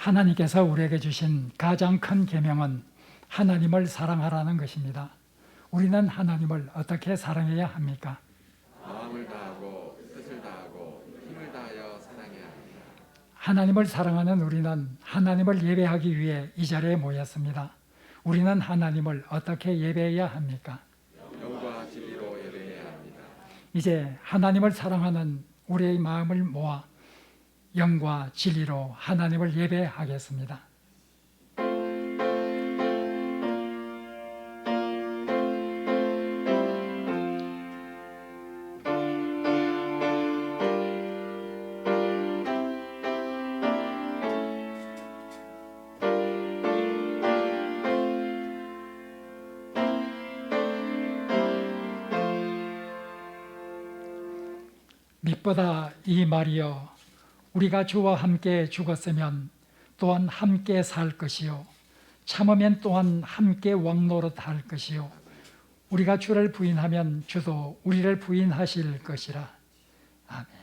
하나님께서 우리에게 주신 가장 큰 계명은 하나님을 사랑하라는 것입니다. 우리는 하나님을 어떻게 사랑해야 합니까? 마음을 다하고 뜻을 다하고 힘을 다하여 사랑해야 합니다. 하나님을 사랑하는 우리는 하나님을 예배하기 위해 이 자리에 모였습니다. 우리는 하나님을 어떻게 예배해야 합니까? 영과 진리로 예배해야 합니다. 이제 하나님을 사랑하는 우리의 마음을 모아 영과 진리로 하나님을 예배하겠습니다. 빛보다 이 말이여, 우리가 주와 함께 죽었으면 또한 함께 살 것이요 참으면 또한 함께 왕노릇할 것이요 우리가 주를 부인하면 주도 우리를 부인하실 것이라. 아멘.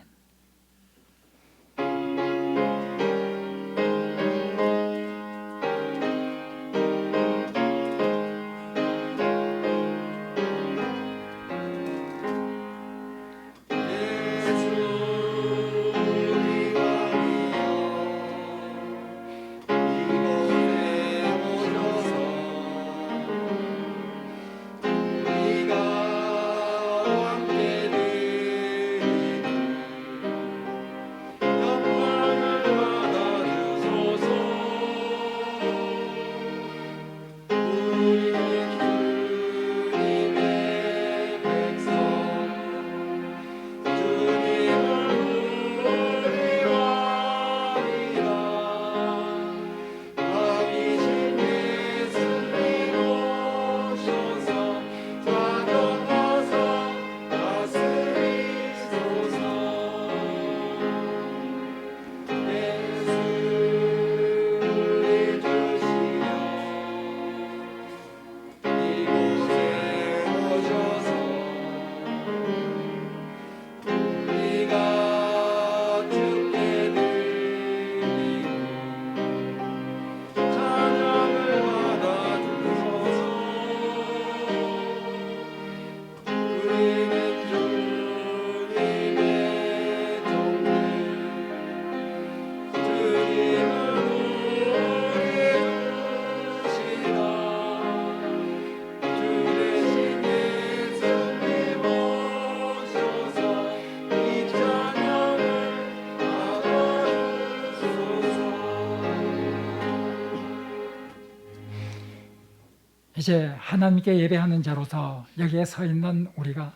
이제 하나님께 예배하는 자로서 여기에 서 있는 우리가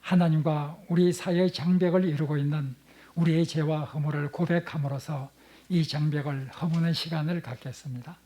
하나님과 우리 사이의 장벽을 이루고 있는 우리의 죄와 허물을 고백함으로써 이 장벽을 허무는 시간을 갖겠습니다.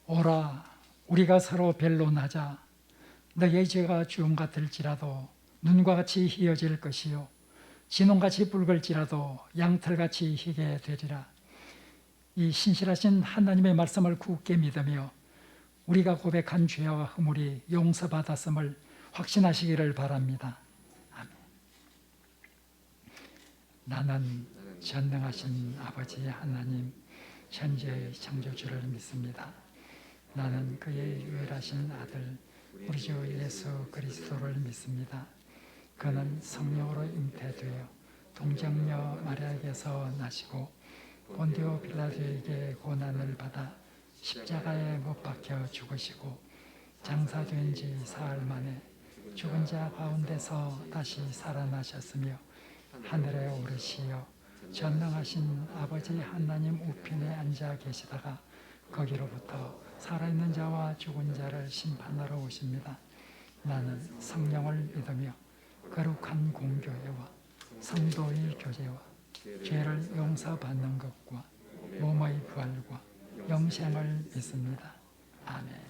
오라, 우리가 서로 변론하자. 너의 죄가 주홍 같을지라도 눈과 같이 희어질 것이요 진홍같이 붉을지라도 양털같이 희게 되리라. 이 신실하신 하나님의 말씀을 굳게 믿으며 우리가 고백한 죄와 허물이 용서받았음을 확신하시기를 바랍니다. 아멘. 나는 전능하신 아버지 하나님 현재의 창조주를 믿습니다. 나는 그의 유일하신 아들 우리 주 예수 그리스도를 믿습니다. 그는 성령으로 잉태되어 동정녀 마리아에게서 나시고 본디오 빌라도에게 고난을 받아 십자가에 못 박혀 죽으시고 장사된 지 사흘 만에 죽은 자 가운데서 다시 살아나셨으며 하늘에 오르시어 전능하신 아버지 하나님 우편에 앉아 계시다가 거기로부터 살아있는 자와 죽은 자를 심판하러 오십니다. 나는 성령을 믿으며 거룩한 공교회와 성도의 교제와 죄를 용서받는 것과 몸의 부활과 영생을 믿습니다. 아멘.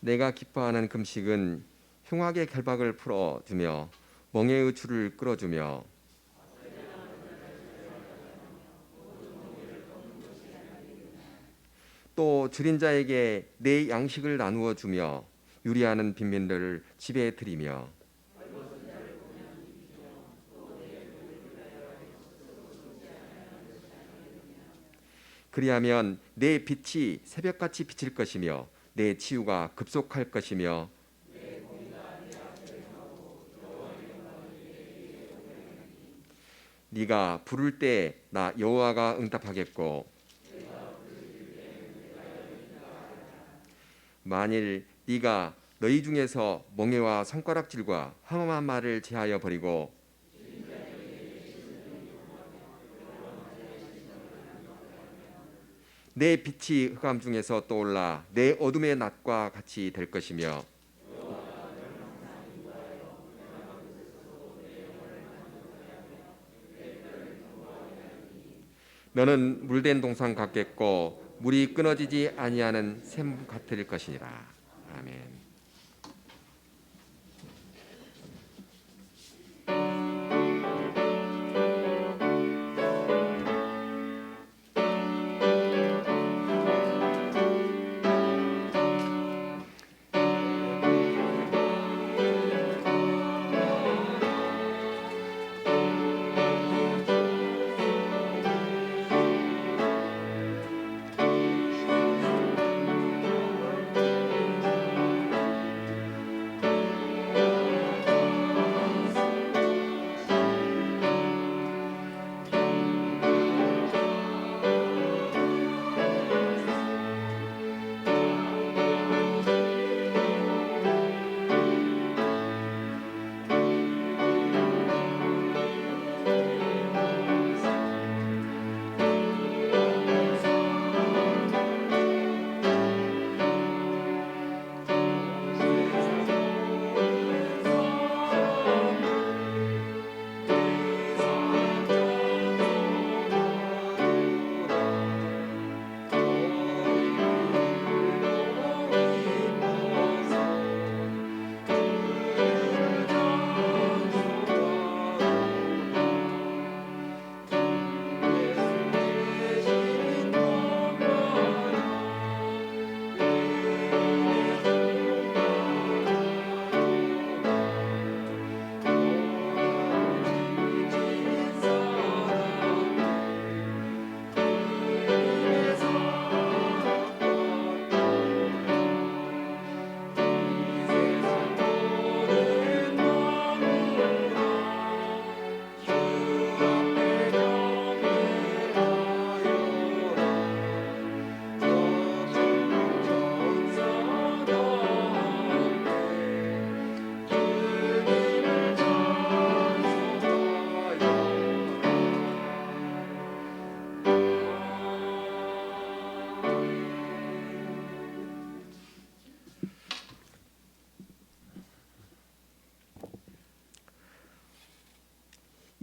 내가 기뻐하는 금식은 흉악의 결박을 풀어주며 멍에의 줄을 끌어주며 또 줄인 자에게 내 양식을 나누어 주며 유리하는 빈민들을 집에 들이며 그리하면 내 빛이 새벽같이 비칠 것이며 내 치유가 급속할 것이며 네가 부를 때 나 여호와가 응답하겠고 만일 네가 너희 중에서 멍에와 손가락질과 황홀한 말을 제하여 버리고 내 빛이 흑암 중에서 떠올라 내 어둠의 낮과 같이 될 것이며 너는 물된 동산 같겠고 물이 끊어지지 아니하는 샘 같을 것이니라. 아멘.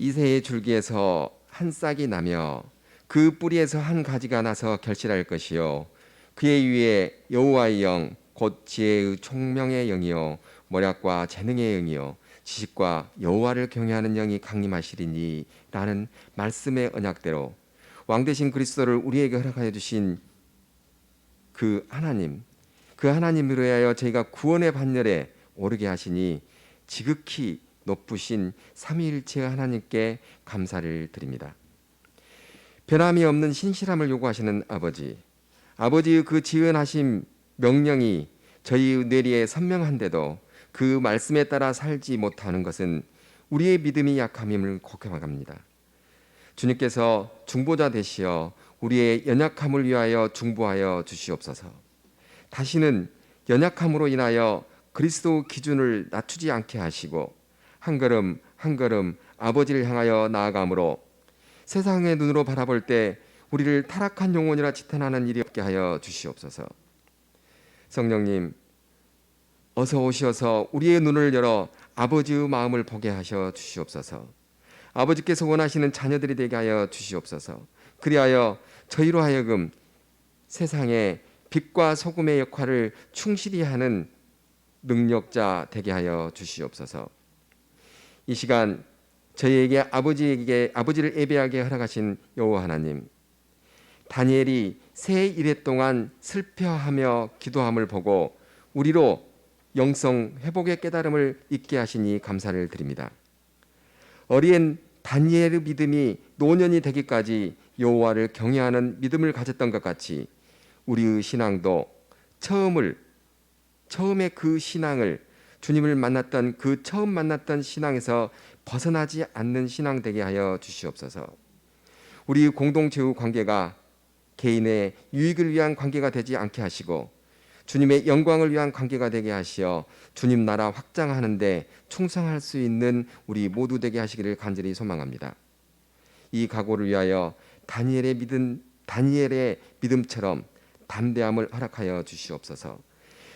이새의 줄기에서 한 싹이 나며 그 뿌리에서 한 가지가 나서 결실할 것이요 그의 위에 여호와의 영 곧 지혜의 총명의 영이요 모략과 재능의 영이요 지식과 여호와를 경외하는 영이 강림하시리니 라는 말씀의 언약대로 왕 되신 그리스도를 우리에게 허락하여 주신 그 하나님으로 하여 저희가 구원의 반열에 오르게 하시니 지극히 높으신 삼위일체의 하나님께 감사를 드립니다. 변함이 없는 신실함을 요구하시는 아버지의 그 지은하신 명령이 저희 뇌리에 선명한데도 그 말씀에 따라 살지 못하는 것은 우리의 믿음이 약함임을 고백합니다. 주님께서 중보자 되시어 우리의 연약함을 위하여 중보하여 주시옵소서. 다시는 연약함으로 인하여 그리스도 기준을 낮추지 않게 하시고 한 걸음 한 걸음 아버지를 향하여 나아감으로 세상의 눈으로 바라볼 때 우리를 타락한 영혼이라 지탄하는 일이 없게 하여 주시옵소서. 성령님, 어서 오셔서 우리의 눈을 열어 아버지의 마음을 보게 하셔 주시옵소서. 아버지께서 원하시는 자녀들이 되게 하여 주시옵소서. 그리하여 저희로 하여금 세상에 빛과 소금의 역할을 충실히 하는 능력자 되게 하여 주시옵소서. 이 시간 저희에게 아버지를 예배하게 허락하신 여호와 하나님, 다니엘이 새 이래 동안 슬퍼하며 기도함을 보고 우리로 영성 회복의 깨달음을 잊게 하시니 감사를 드립니다. 어린 다니엘의 믿음이 노년이 되기까지 여호와를 경외하는 믿음을 가졌던 것 같이 우리의 신앙도 처음에 그 신앙을 주님을 만났던 그 처음 만났던 신앙에서 벗어나지 않는 신앙 되게 하여 주시옵소서. 우리 공동체의 관계가 개인의 유익을 위한 관계가 되지 않게 하시고 주님의 영광을 위한 관계가 되게 하시어 주님 나라 확장하는데 충성할 수 있는 우리 모두 되게 하시기를 간절히 소망합니다. 이 각오를 위하여 다니엘의 믿음처럼 담대함을 허락하여 주시옵소서.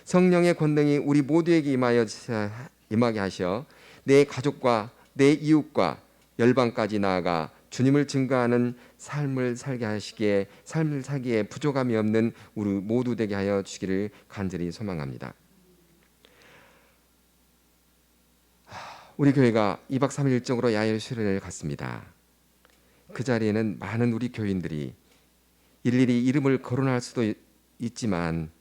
성령의 권능이 우리 모두에게 임하게 하셔 내 가족과 내 이웃과 열방까지 나아가 주님을 증거하는 삶을 살기에 부족함이 없는 우리 모두 되게 하여 주시기를 간절히 소망합니다. 우리 교회가 2박 3일 일정으로 야외 수련회를 갔습니다. 그 자리에는 많은 우리 교인들이 일일이 이름을 거론할 수도 있지만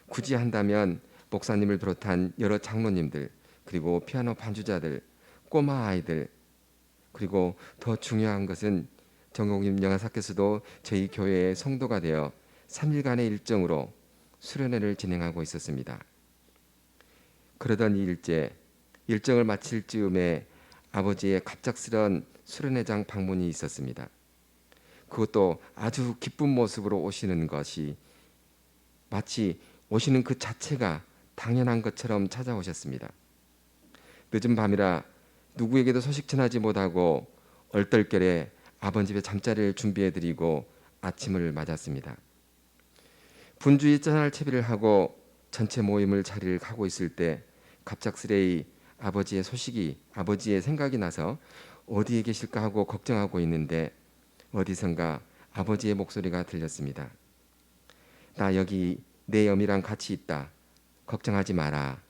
굳이 한다면 목사님을 비롯한 여러 장로님들, 그리고 피아노 반주자들, 꼬마 아이들, 그리고 더 중요한 것은 정국님 영화사께서도 저희 교회의 성도가 되어 3일간의 일정으로 수련회를 진행하고 있었습니다. 그러던 일정을 마칠 즈음에 아버지의 갑작스런 수련회장 방문이 있었습니다. 그것도 아주 기쁜 모습으로 오시는 것이 마치 오시는 그 자체가 당연한 것처럼 찾아오셨습니다. 늦은 밤이라 누구에게도 소식 전하지 못하고 얼떨결에 아버지 집에 잠자리를 준비해드리고 아침을 맞았습니다. 분주히 짠할 채비를 하고 전체 모임을 자리를 가고 있을 때 갑작스레 아버지의 생각이 나서 어디에 계실까 하고 걱정하고 있는데 어디선가 아버지의 목소리가 들렸습니다. 나 여기 내 염이랑 같이 있다. 걱정하지 마라.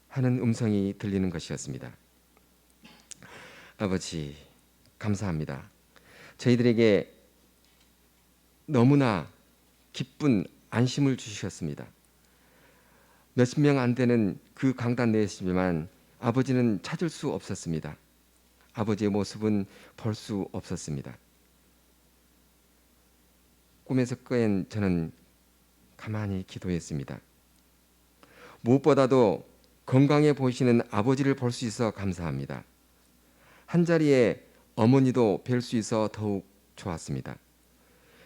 하는 음성이 들리는 것이었습니다. 아버지, 감사합니다. 저희들에게 너무나 기쁜 안심을 주셨습니다. 몇십 명 안 되는 그 강단 내시지만 아버지는 찾을 수 없었습니다. 아버지의 모습은 볼 수 없었습니다. 꿈에서 깬 저는 가만히 기도했습니다. 무엇보다도 건강해 보이시는 아버지를 볼 수 있어 감사합니다. 한자리에 어머니도 뵐 수 있어 더욱 좋았습니다.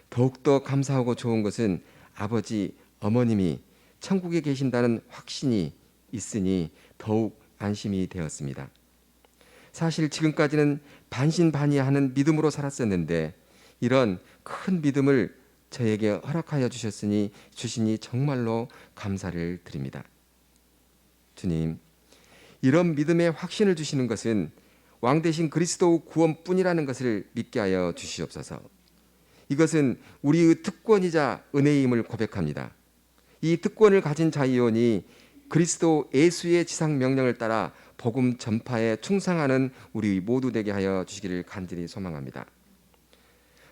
더욱더 감사하고 좋은 것은 아버지, 어머님이 천국에 계신다는 확신이 있으니 더욱 안심이 되었습니다. 사실 지금까지는 반신반의하는 믿음으로 살았었는데 이런 큰 믿음을 저에게 허락하여 주시니 정말로 감사를 드립니다. 주님, 이런 믿음의 확신을 주시는 것은 왕 되신 그리스도 구원뿐이라는 것을 믿게 하여 주시옵소서. 이것은 우리의 특권이자 은혜임을 고백합니다. 이 특권을 가진 자이오니 그리스도 예수의 지상 명령을 따라 복음 전파에 충성하는 우리 모두 되게 하여 주시기를 간절히 소망합니다.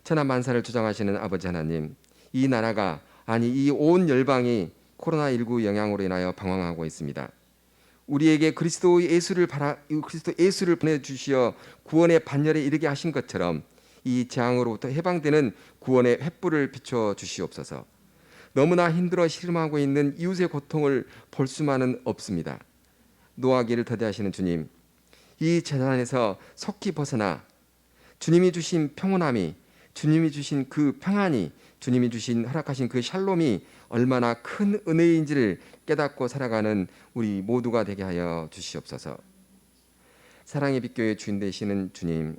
천하 만사를 주장하시는 아버지 하나님, 이 나라가 아니 이 온 열방이 코로나19 영향으로 인하여 방황하고 있습니다. 우리에게 그리스도 예수를 보내주시어 구원의 반열에 이르게 하신 것처럼 이 재앙으로부터 해방되는 구원의 횃불을 비춰 주시옵소서. 너무나 힘들어 씨름하고 있는 이웃의 고통을 볼 수만은 없습니다. 노하기를 더디하시는 주님, 이 재난에서 속히 벗어나 주님이 주신 평온함이, 주님이 주신 그 평안이, 주님이 주신 허락하신 그 샬롬이 얼마나 큰 은혜인지를 깨닫고 살아가는 우리 모두가 되게 하여 주시옵소서. 사랑의 빛교회 주인 되시는 주님,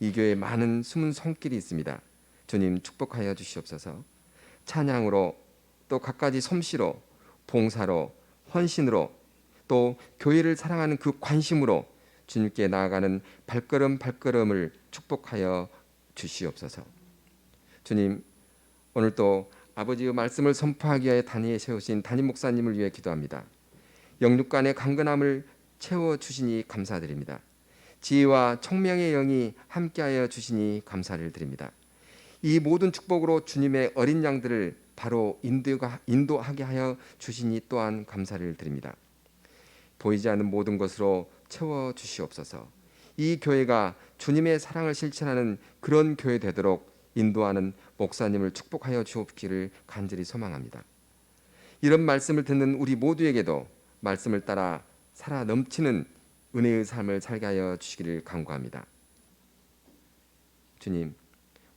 이 교회에 많은 숨은 손길이 있습니다. 주님 축복하여 주시옵소서. 찬양으로, 또 갖가지 솜씨로, 봉사로, 헌신으로, 또 교회를 사랑하는 그 관심으로 주님께 나아가는 발걸음 발걸음을 축복하여 주시옵소서. 주님, 오늘 또 아버지의 말씀을 선포하기 위해 단위에 세우신 담임 목사님을 위해 기도합니다. 영육간의 강건함을 채워주시니 감사드립니다. 지혜와 총명의 영이 함께하여 주시니 감사를 드립니다. 이 모든 축복으로 주님의 어린 양들을 바로 인도하게 하여 주시니 또한 감사를 드립니다. 보이지 않는 모든 것으로 채워주시옵소서. 이 교회가 주님의 사랑을 실천하는 그런 교회 되도록 인도하는 목사님을 축복하여 주옵기를 간절히 소망합니다. 이런 말씀을 듣는 우리 모두에게도 말씀을 따라 살아 넘치는 은혜의 삶을 살게 하여 주시기를 간구합니다. 주님,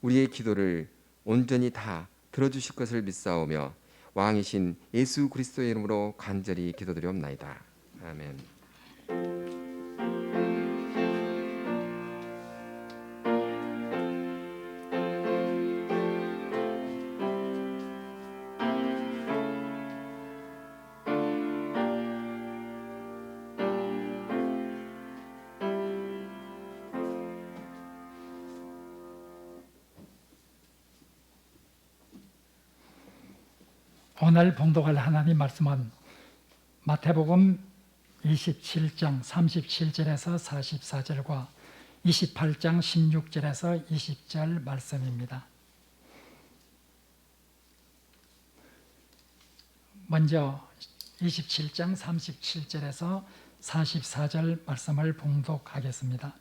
우리의 기도를 온전히 다 들어주실 것을 믿사오며 왕이신 예수 그리스도의 이름으로 간절히 기도드리옵나이다. 아멘. 오늘 봉독할 하나님 말씀은 마태복음 27장 37절에서 44절과 28장 16절에서 20절 말씀입니다. 먼저 27장 37절에서 44절 말씀을 봉독하겠습니다.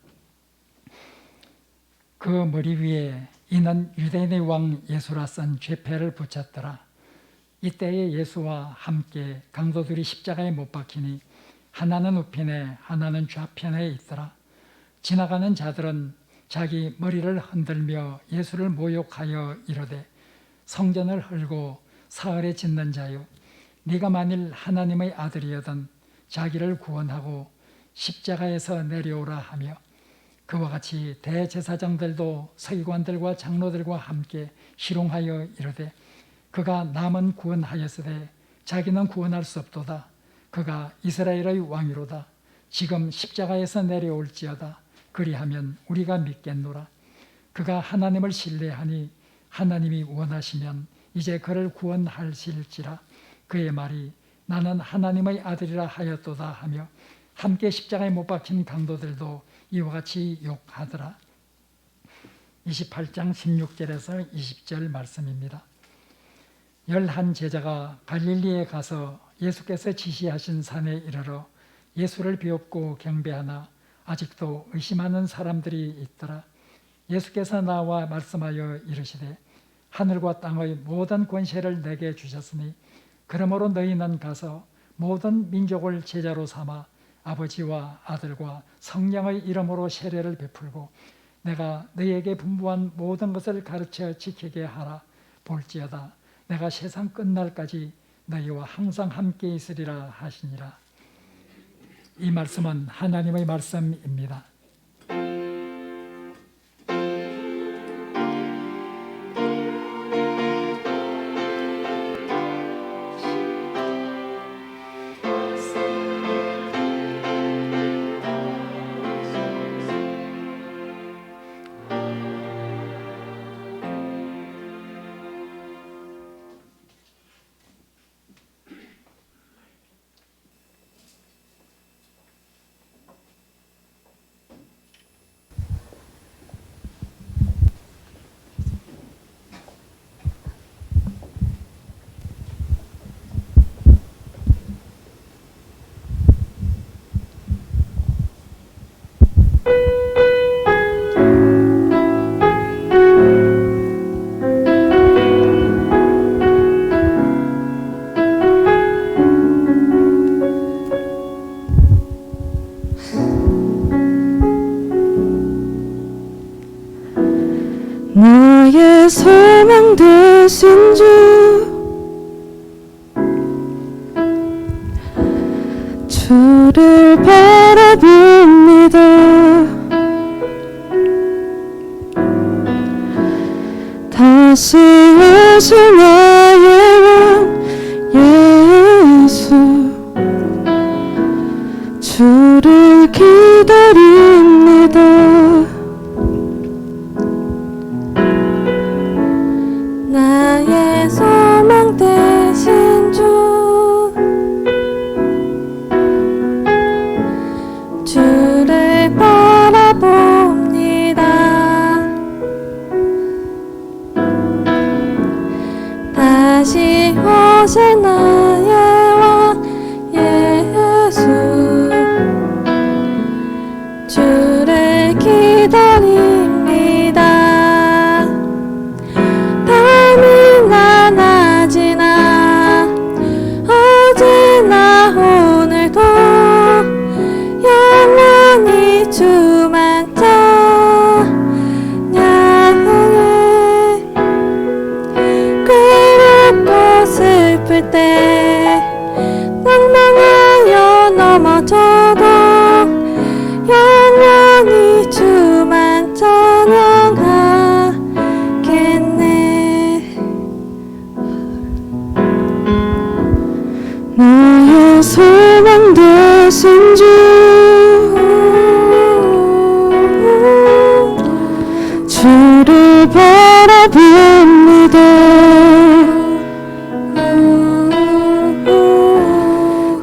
그 머리 위에 이는 유대인의 왕 예수라 쓴 죄패를 붙였더라. 이때에 예수와 함께 강도들이 십자가에 못 박히니 하나는 우편에 하나는 좌편에 있더라. 지나가는 자들은 자기 머리를 흔들며 예수를 모욕하여 이르되 성전을 헐고 사흘에 짓는 자요, 네가 만일 하나님의 아들이여든 자기를 구원하고 십자가에서 내려오라 하며, 그와 같이 대제사장들도 서기관들과 장로들과 함께 희롱하여 이르되 그가 남은 구원하였으되 자기는 구원할 수 없도다. 그가 이스라엘의 왕이로다. 지금 십자가에서 내려올지어다. 그리하면 우리가 믿겠노라. 그가 하나님을 신뢰하니 하나님이 원하시면 이제 그를 구원하실지라. 그의 말이 나는 하나님의 아들이라 하였도다 하며 함께 십자가에 못 박힌 강도들도 이와 같이 욕하더라. 28장 16절에서 20절 말씀입니다. 11 제자가 갈릴리에 가서 예수께서 지시하신 산에 이르러 예수를 비옵고 경배하나 아직도 의심하는 사람들이 있더라. 예수께서 나와 말씀하여 이르시되 하늘과 땅의 모든 권세를 내게 주셨으니 그러므로 너희는 가서 모든 민족을 제자로 삼아 아버지와 아들과 성령의 이름으로 세례를 베풀고 내가 너희에게 분부한 모든 것을 가르쳐 지키게 하라. 볼지어다 내가 세상 끝날까지 너희와 항상 함께 있으리라 하시니라. 이 말씀은 하나님의 말씀입니다. 나의 소망 되신 주 주를 바라봅니다. 다시 오실 나의 왕 예수 주를 기다립니다. 나의 소망 되신 주 주를 바라봅니다. 다시 오실 나의 왕 예수 주를 기다립니다. 밤이나 낮이나 어제나 오늘도 영원히 주만 찬양해. 괴롭고 슬플 때 낭망하여 넘어져도 영원히 주만 찬양하겠네. 나의 소망 되신 주 주를 바라봅니다.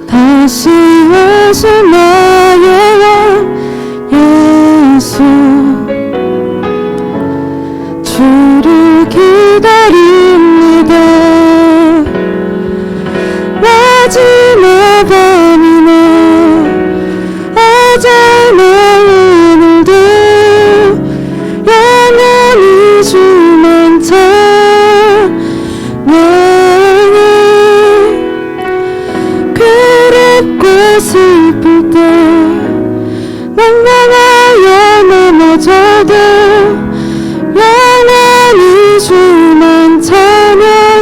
다시 오실 나의 왕 예수 주를 기다립니다. 마지막 밤이나 어제나 오늘도 영원히 주만 찬양해. 괴롭고 슬플 때 낭망하여 넘어져도 영원히 주만 찬양하겠네.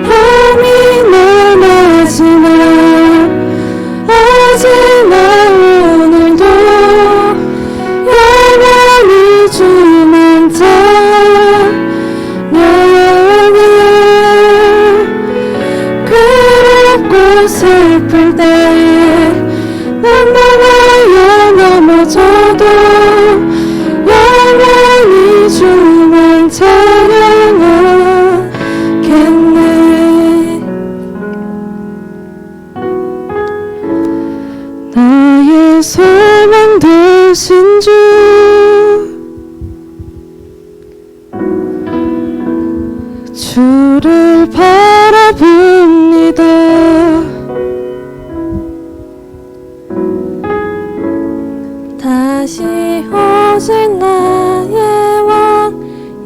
밤이나 낮이나 어제나 오늘도 영원히 주만 찬양해. 괴롭고 슬플 때 낭망하여 넘어져도 영원히 주만 찬양하겠네. 나의 소망 되신 주 주를 바라봅니다. 다시 오실 나의 왕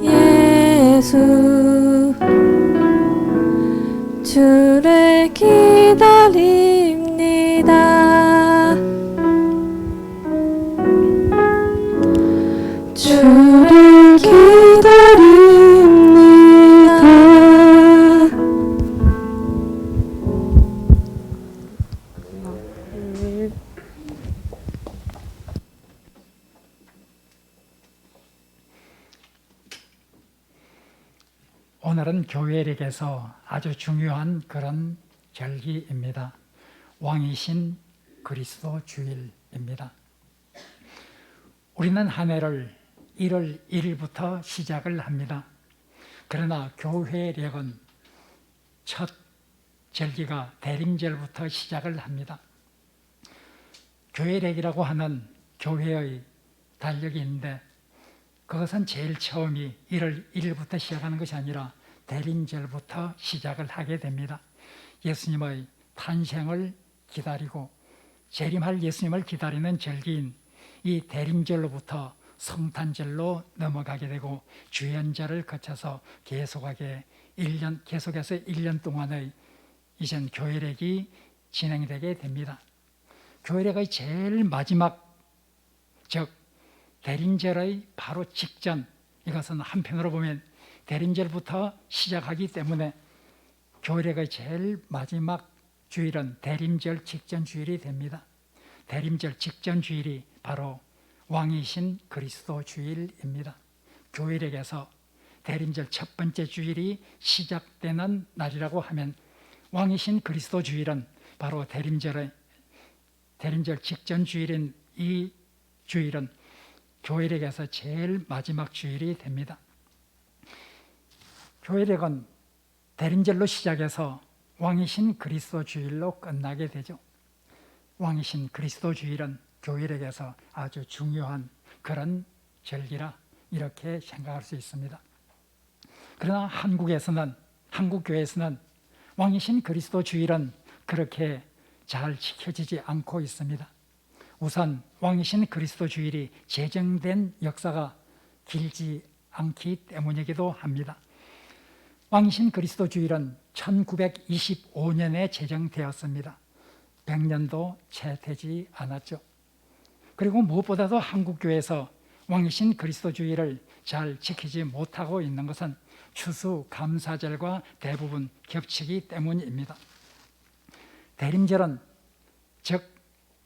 예수 주를 기다립니다. 주를 기다립니다. 오늘은 교회력에서 아주 중요한 그런 절기입니다. 왕이신 그리스도 주일입니다. 우리는 한 해를 1월 1일부터 시작을 합니다. 그러나 교회력은 첫 절기가 대림절부터 시작을 합니다. 교회력이라고 하는 교회의 달력이 있는데 그것은 제일 처음이 1월 1일부터 시작하는 것이 아니라 대림절부터 시작을 하게 됩니다. 예수님의 탄생을 기다리고 재림할 예수님을 기다리는 절기인 이 대림절로부터 성탄절로 넘어가게 되고 주연절을 거쳐서 계속해서 1년 동안의 이젠 교회력이 진행되게 됩니다. 교회력의 제일 마지막 즉 대림절의 바로 직전, 이것은 한편으로 보면 대림절부터 시작하기 때문에 교회력의 제일 마지막 주일은 대림절 직전 주일이 됩니다. 대림절 직전 주일이 바로 왕이신 그리스도 주일입니다. 교회력에서 대림절 첫 번째 주일이 시작되는 날이라고 하면 왕이신 그리스도 주일은 바로 대림절 직전 주일인 이 주일은 교회력에서 제일 마지막 주일이 됩니다. 교회력은 대림절로 시작해서 왕이신 그리스도 주일로 끝나게 되죠. 왕이신 그리스도 주일은 교회력에서 아주 중요한 그런 절기라 이렇게 생각할 수 있습니다. 그러나 한국 교회에서는 왕이신 그리스도 주일은 그렇게 잘 지켜지지 않고 있습니다. 우선 왕이신 그리스도 주일이 제정된 역사가 길지 않기 때문이기도 합니다. 왕이신 그리스도 주일은 1925년에 제정되었습니다. 100년도 채 되지 않았죠. 그리고 무엇보다도 한국교회에서 왕이신 그리스도 주일을 잘 지키지 못하고 있는 것은 추수감사절과 대부분 겹치기 때문입니다. 대림절은, 즉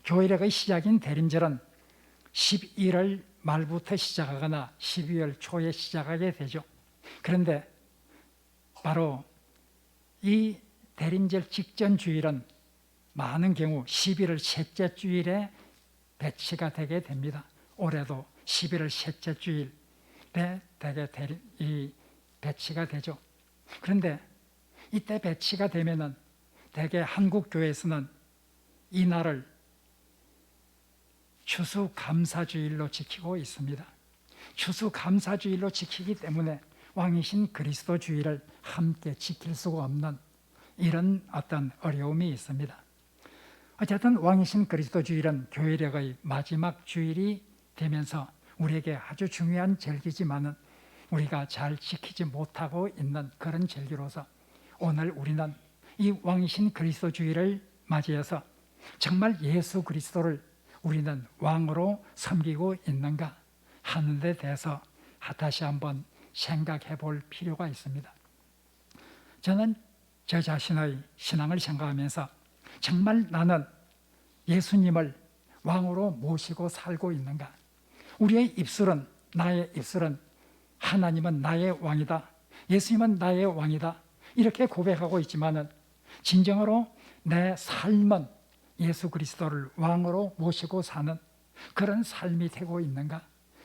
교회력의 시작인 대림절은 11월 말부터 시작하거나 12월 초에 시작하게 되죠. 그런데 바로 이 대림절 직전 주일은 많은 경우 11월 셋째 주일에 배치가 되게 됩니다. 올해도 11월 셋째 주일에 되게 이 배치가 되죠. 그런데 이때 배치가 되면은 대개 한국 교회에서는 이 날을 추수감사주일로 지키고 있습니다. 추수감사주일로 지키기 때문에 왕이신 그리스도 주일을 함께 지킬 수가 없는 이런 어떤 어려움이 있습니다. 어쨌든 왕이신 그리스도 주일은 교회력의 마지막 주일이 되면서 우리에게 아주 중요한 절기지만은 우리가 잘 지키지 못하고 있는 그런 절기로서 오늘 우리는 이 왕이신 그리스도 주일을 맞이해서 정말 예수 그리스도를 우리는 왕으로 섬기고 있는가 하는 데 대해서 다시 한번 생각해 볼 필요가 있습니다. 저는 저 자신의 신앙을 생각하면서 정말 나는 예수님을 왕으로 모시고 살고 있는가? 우리의 입술은, 나의 입술은 하나님은 나의 왕이다, 예수님은 나의 왕이다 이렇게 고백하고 있지만은 진정으로 내 삶은 예수 그리스도를 왕으로 모시고 사는 그런 삶이 되고 있는가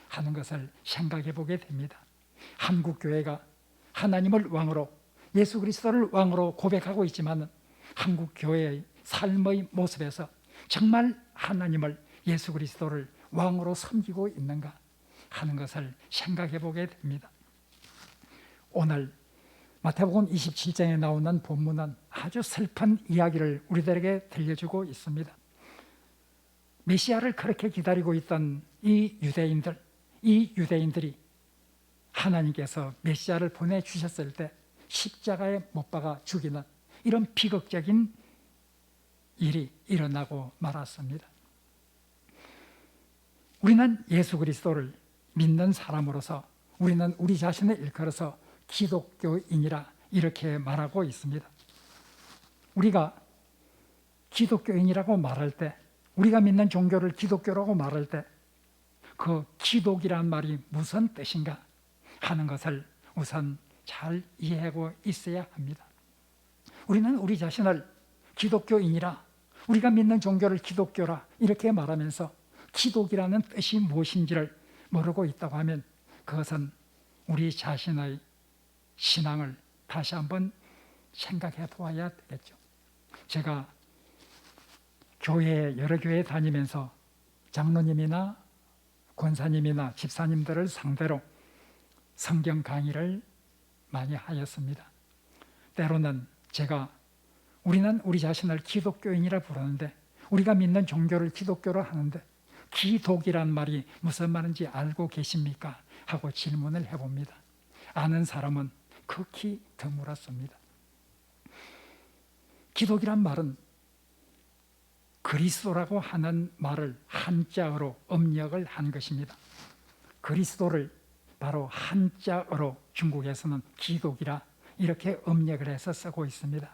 하는 것을 생각해 보게 됩니다. 한국 교회가 하나님을 왕으로, 예수 그리스도를 왕으로 고백하고 있지만 한국 교회의 삶의 모습에서 정말 하나님을, 예수 그리스도를 왕으로 섬기고 있는가 하는 것을 생각해 보게 됩니다. 오늘 마태복음 27장에 나오는 본문은 아주 슬픈 이야기를 우리들에게 들려주고 있습니다. 메시아를 그렇게 기다리고 있던 이 유대인들이 하나님께서 메시아를 보내주셨을 때 십자가에 못 박아 죽이는 이런 비극적인 일이 일어나고 말았습니다. 우리는 예수 그리스도를 믿는 사람으로서 우리는 우리 자신을 일컬어서 기독교인이라 이렇게 말하고 있습니다. 우리가 기독교인이라고 말할 때, 우리가 믿는 종교를 기독교라고 말할 때 그 기독이란 말이 무슨 뜻인가 하는 것을 우선 잘 이해하고 있어야 합니다. 우리는 우리 자신을 기독교인이라, 우리가 믿는 종교를 기독교라 이렇게 말하면서 기독이라는 뜻이 무엇인지를 모르고 있다고 하면 그것은 우리 자신의 신앙을 다시 한번 생각해 보아야 되겠죠. 제가 여러 교회에 다니면서 장로님이나 권사님이나 집사님들을 상대로 성경 강의를 많이 하였습니다. 때로는 제가 우리는 우리 자신을 기독교인이라 부르는데, 우리가 믿는 종교를 기독교로 하는데 기독이란 말이 무슨 말인지 알고 계십니까? 하고 질문을 해봅니다. 아는 사람은 극히 드물었습니다. 기독이란 말은 그리스도라고 하는 말을 한자어로 음력을 한 것입니다. 그리스도를 바로 한자어로 중국에서는 기독이라 이렇게 음력을 해서 쓰고 있습니다.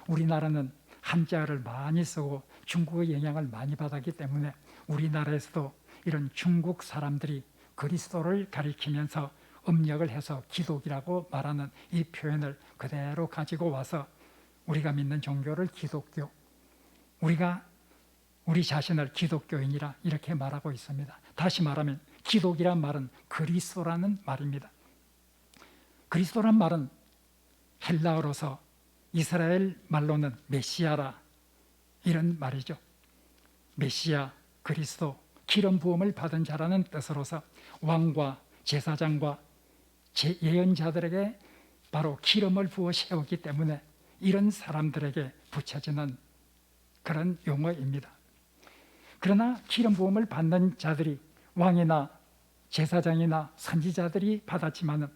우리나라는 한자어를 많이 쓰고 중국의 영향을 많이 받았기 때문에 우리나라에서도 이런 중국 사람들이 그리스도를 가리키면서 음력을 해서 기독이라고 말하는 이 표현을 그대로 가지고 와서 우리가 믿는 종교를 기독교, 우리가 우리 자신을 기독교인이라 이렇게 말하고 있습니다. 다시 말하면 기독이란 말은 그리스도라는 말입니다. 그리스도란 말은 헬라어로서 이스라엘 말로는 메시아라 이런 말이죠. 메시아, 그리스도, 기름 부음을 받은 자라는 뜻으로서 왕과 제사장과 예언자들에게 바로 기름을 부어 세우기 때문에 이런 사람들에게 붙여지는 그런 용어입니다. 그러나 기름 부음을 받는 자들이 왕이나 제사장이나 선지자들이 받았지만은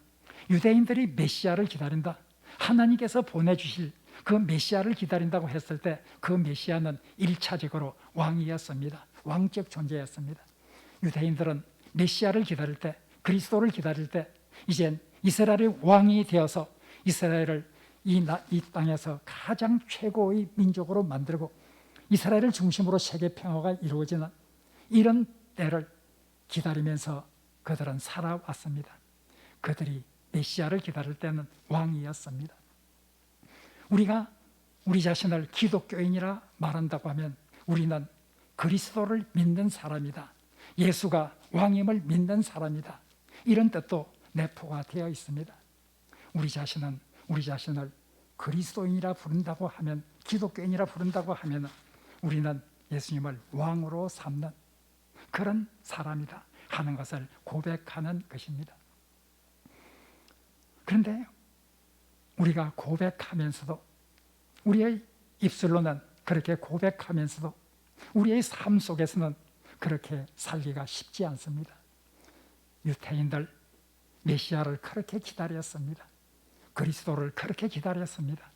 유대인들이 메시아를 기다린다, 하나님께서 보내주실 그 메시아를 기다린다고 했을 때 그 메시아는 1차적으로 왕이었습니다. 왕적 존재였습니다. 유대인들은 메시아를 기다릴 때, 그리스도를 기다릴 때 이젠 이스라엘의 왕이 되어서 이스라엘을 이 땅에서 가장 최고의 민족으로 만들고 이스라엘을 중심으로 세계 평화가 이루어지는 이런 때를 기다리면서 그들은 살아왔습니다. 그들이 메시아를 기다릴 때는 왕이었습니다. 우리가 우리 자신을 기독교인이라 말한다고 하면 우리는 그리스도를 믿는 사람이다, 예수가 왕임을 믿는 사람이다, 이런 뜻도 내포가 되어 있습니다. 우리 자신은 우리 자신을 그리스도인이라 부른다고 하면, 기독교인이라 부른다고 하면 우리는 예수님을 왕으로 삼는 그런 사람이다 하는 것을 고백하는 것입니다. 그런데 우리가 고백하면서도, 우리의 입술로는 그렇게 고백하면서도 우리의 삶 속에서는 그렇게 살기가 쉽지 않습니다. 유대인들 메시아를 그렇게 기다렸습니다. 그리스도를 그렇게 기다렸습니다.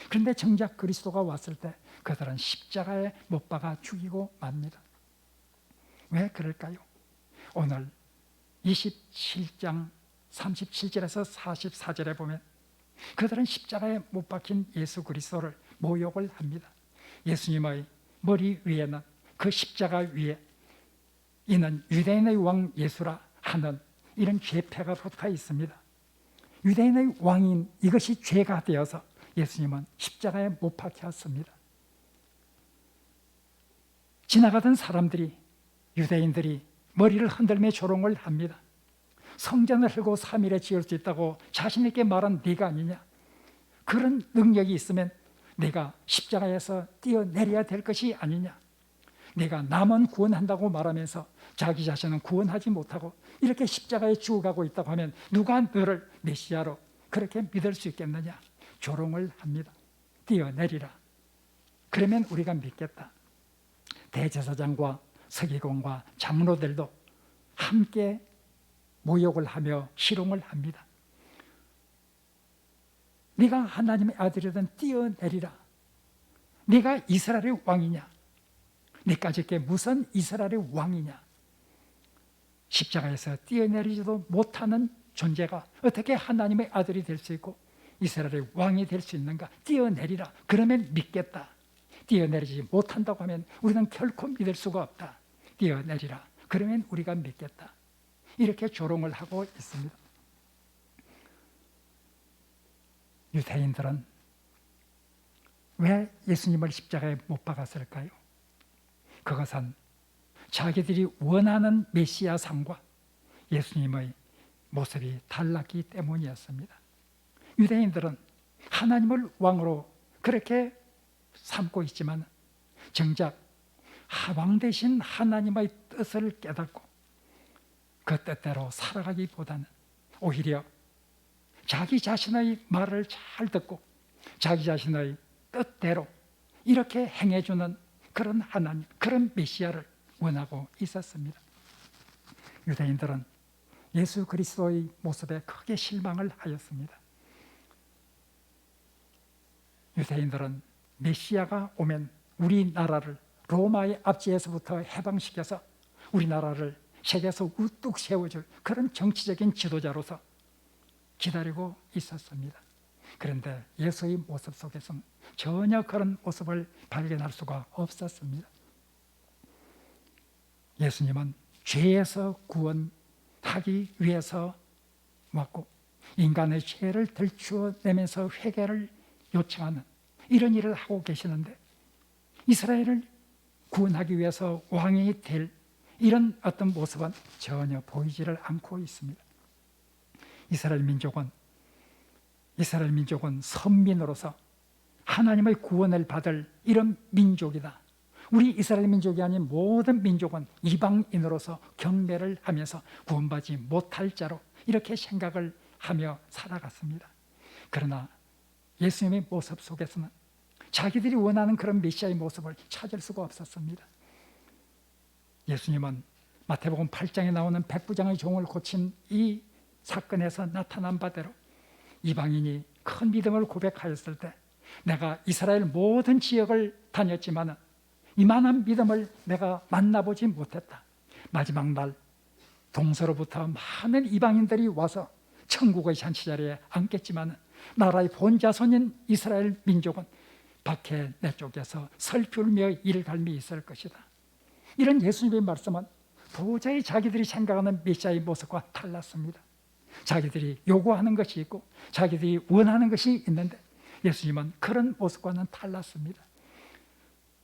그런데 정작 그리스도가 왔을 때 그들은 십자가에 못 박아 죽이고 맙니다. 왜 그럴까요? 오늘 27장 37절에서 44절에 보면 그들은 십자가에 못 박힌 예수 그리스도를 모욕을 합니다. 예수님의 머리 위에는, 그 십자가 위에 이는 유대인의 왕 예수라 하는 이런 죄패가 붙어 있습니다. 유대인의 왕인 이것이 죄가 되어서 예수님은 십자가에 못 박혔습니다. 지나가던 사람들이, 유대인들이 머리를 흔들며 조롱을 합니다. 성전을 헐고 3일에 지을 수 있다고 자신있게 말한 네가 아니냐, 그런 능력이 있으면 네가 십자가에서 뛰어내려야 될 것이 아니냐, 네가 남은 구원한다고 말하면서 자기 자신은 구원하지 못하고 이렇게 십자가에 죽어가고 있다고 하면 누가 너를 메시아로 그렇게 믿을 수 있겠느냐, 조롱을 합니다. 뛰어내리라, 그러면 우리가 믿겠다. 대제사장과 서기관과 장로들도 함께 모욕을 하며 희롱을 합니다. 네가 하나님의 아들이든 뛰어내리라, 네가 이스라엘의 왕이냐, 네까지 게 무슨 이스라엘의 왕이냐, 십자가에서 뛰어내리지도 못하는 존재가 어떻게 하나님의 아들이 될 수 있고 이스라엘의 왕이 될 수 있는가, 뛰어내리라, 그러면 믿겠다. 뛰어내리지 못한다고 하면 우리는 결코 믿을 수가 없다. 뛰어내리라, 그러면 우리가 믿겠다. 이렇게 조롱을 하고 있습니다. 유대인들은 왜 예수님을 십자가에 못 박았을까요? 그것은 자기들이 원하는 메시아 상과 예수님의 모습이 달랐기 때문이었습니다. 유대인들은 하나님을 왕으로 그렇게 삼고 있지만 정작 왕 대신 하나님의 뜻을 깨닫고 그 뜻대로 살아가기보다는 오히려 자기 자신의 말을 잘 듣고 자기 자신의 뜻대로 이렇게 행해주는 그런 하나님, 그런 메시아를 원하고 있었습니다. 유대인들은 예수 그리스도의 모습에 크게 실망을 하였습니다. 유대인들은 메시아가 오면 우리나라를 로마의 압제에서부터 해방시켜서 우리나라를 세계에서 우뚝 세워줄 그런 정치적인 지도자로서 기다리고 있었습니다. 그런데 예수의 모습 속에서는 전혀 그런 모습을 발견할 수가 없었습니다. 예수님은 죄에서 구원하기 위해서 왔고 인간의 죄를 들추어내면서 회개를 요청하는 이런 일을 하고 계시는데, 이스라엘을 구원하기 위해서 왕이 될 이런 어떤 모습은 전혀 보이지를 않고 있습니다. 이스라엘 민족은 선민으로서 하나님의 구원을 받을 이런 민족이다. 우리 이스라엘 민족이 아닌 모든 민족은 이방인으로서 경배를 하면서 구원받지 못할 자로 이렇게 생각을 하며 살아갔습니다. 그러나 예수님의 모습 속에서는 자기들이 원하는 그런 메시아의 모습을 찾을 수가 없었습니다. 예수님은 마태복음 8장에 나오는 백부장의 종을 고친 이 사건에서 나타난 바대로 이방인이 큰 믿음을 고백하였을 때, 내가 이스라엘 모든 지역을 다녔지만 이만한 믿음을 내가 만나보지 못했다. 마지막 날 동서로부터 많은 이방인들이 와서 천국의 잔치자리에 앉겠지만 나라의 본자손인 이스라엘 민족은 밖에 내 쪽에서 설풀며 일갈미 있을 것이다. 이런 예수님의 말씀은 도저히 자기들이 생각하는 메시아의 모습과 달랐습니다. 자기들이 요구하는 것이 있고 자기들이 원하는 것이 있는데 예수님은 그런 모습과는 달랐습니다.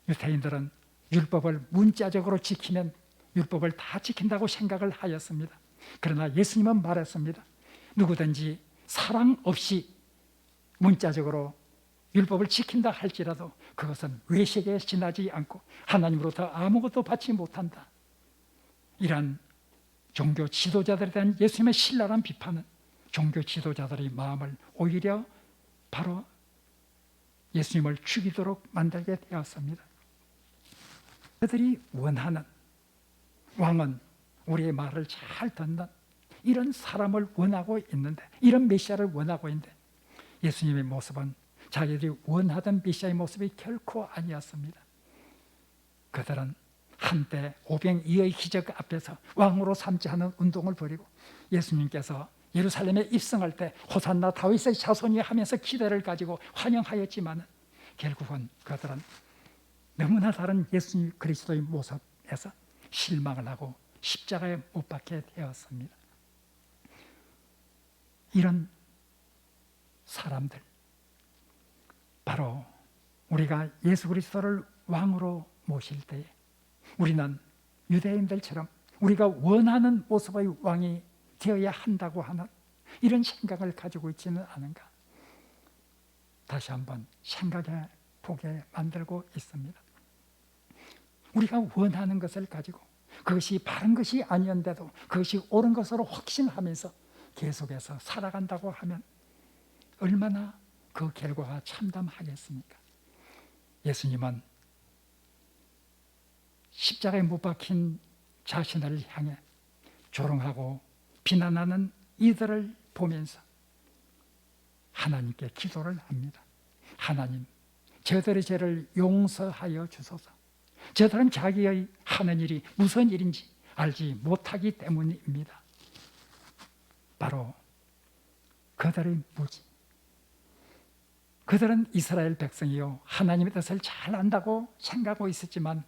유대인들은 율법을 문자적으로 지키면 율법을 다 지킨다고 생각을 하였습니다. 그러나 예수님은 말했습니다. 누구든지 사랑 없이 문자적으로 율법을 지킨다 할지라도 그것은 외식에 지나지 않고 하나님으로부터 아무것도 받지 못한다. 이러한 종교 지도자들에 대한 예수님의 신랄한 비판은 종교 지도자들의 마음을 오히려 바로 예수님을 죽이도록 만들게 되었습니다. 그들이 원하는 왕은 우리의 말을 잘 듣는 이런 사람을 원하고 있는데, 이런 메시아를 원하고 있는데 예수님의 모습은 자기들이 원하던 메시아의 모습이 결코 아니었습니다. 그들은 한때 오병이어의 기적 앞에서 왕으로 삼지 않은 운동을 벌이고 예수님께서 예루살렘에 입성할 때 호산나 다윗의 자손이 하면서 기대를 가지고 환영하였지만 결국은 그들은 너무나 다른 예수님 그리스도의 모습에서 실망을 하고 십자가에 못 박게 되었습니다. 이런 사람들, 바로 우리가 예수 그리스도를 왕으로 모실 때에 우리는 유대인들처럼 우리가 원하는 모습의 왕이 되어야 한다고 하는 이런 생각을 가지고 있지는 않은가, 다시 한번 생각해 보게 만들고 있습니다. 우리가 원하는 것을 가지고 그것이 바른 것이 아니었는데도 그것이 옳은 것으로 확신하면서 계속해서 살아간다고 하면 얼마나 그 결과가 참담하겠습니까? 예수님은 십자가에 못 박힌 자신을 향해 조롱하고 비난하는 이들을 보면서 하나님께 기도를 합니다. 하나님, 저들의 죄를 용서하여 주소서. 저들은 자기의 하는 일이 무슨 일인지 알지 못하기 때문입니다. 바로 그들의 무지. 그들은 이스라엘 백성이요 하나님의 뜻을 잘 안다고 생각하고 있었지만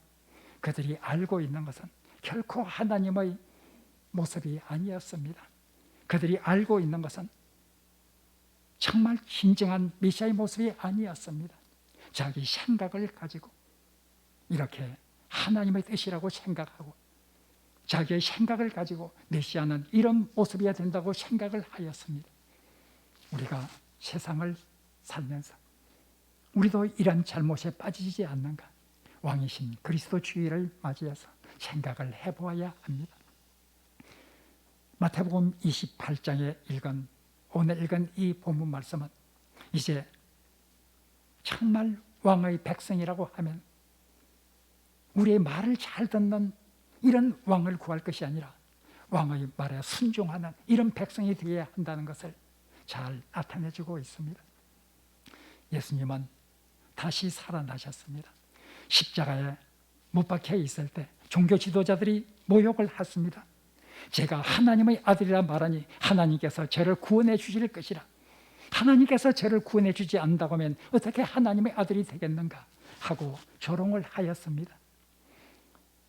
그들이 알고 있는 것은 결코 하나님의 모습이 아니었습니다. 그들이 알고 있는 것은 정말 진정한 메시아의 모습이 아니었습니다. 자기 생각을 가지고 이렇게 하나님의 뜻이라고 생각하고 자기의 생각을 가지고 메시아는 이런 모습이어야 된다고 생각을 하였습니다. 우리가 세상을 살면서 우리도 이런 잘못에 빠지지 않는가, 왕이신 그리스도 주의를 맞이해서 생각을 해보아야 합니다. 마태복음 28장에 오늘 읽은 이 본문 말씀은 이제 정말 왕의 백성이라고 하면 우리의 말을 잘 듣는 이런 왕을 구할 것이 아니라 왕의 말에 순종하는 이런 백성이 되어야 한다는 것을 잘 나타내주고 있습니다. 예수님은 다시 살아나셨습니다. 십자가에 못 박혀 있을 때 종교 지도자들이 모욕을 했습니다. 제가 하나님의 아들이라 말하니 하나님께서 저를 구원해 주실 것이라. 하나님께서 저를 구원해 주지 않는다고 하면 어떻게 하나님의 아들이 되겠는가 하고 조롱을 하였습니다.